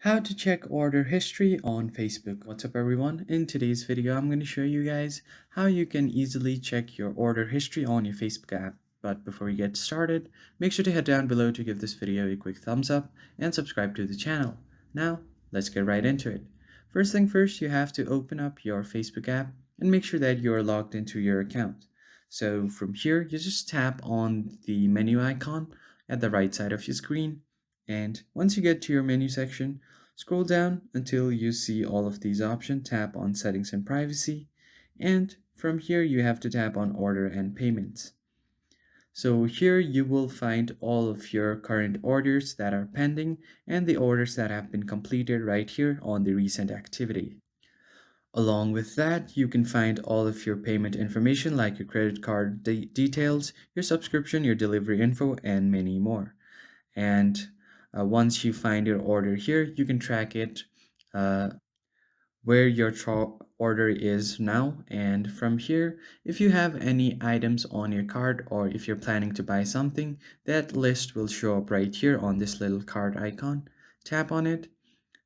How to check order history on Facebook. What's up everyone? In today's video, I'm going to show you guys how you can easily check your order history on your Facebook app. But before we get started, make sure to head down below to give this video a quick thumbs up and subscribe to the channel. Now, let's get right into it. First thing first, you have to open up your Facebook app and make sure that you're logged into your account. So from here, you just tap on the menu icon at the right side of your screen. And once you get to your menu section, scroll down until you see all of these options, tap on Settings and Privacy, and from here you have to tap on Order and Payments. So here you will find all of your current orders that are pending and the orders that have been completed right here on the recent activity. Along with that, you can find all of your payment information like your credit card details, your subscription, your delivery info, and many more. And once you find your order here, you can track it uh, where your order is now. And from here, if you have any items on your cart or if you're planning to buy something, that list will show up right here on this little card icon. Tap on it.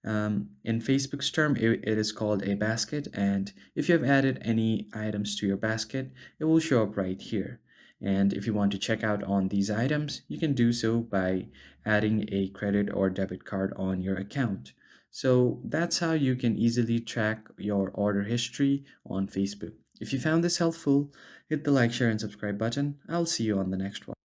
In Facebook's term, it is called a basket, and if you have added any items to your basket, it will show up right here. And if you want to check out on these items, you can do so by adding a credit or debit card on your account. So that's how you can easily track your order history on Facebook. If you found this helpful, hit the like, share, and subscribe button. I'll see you on the next one.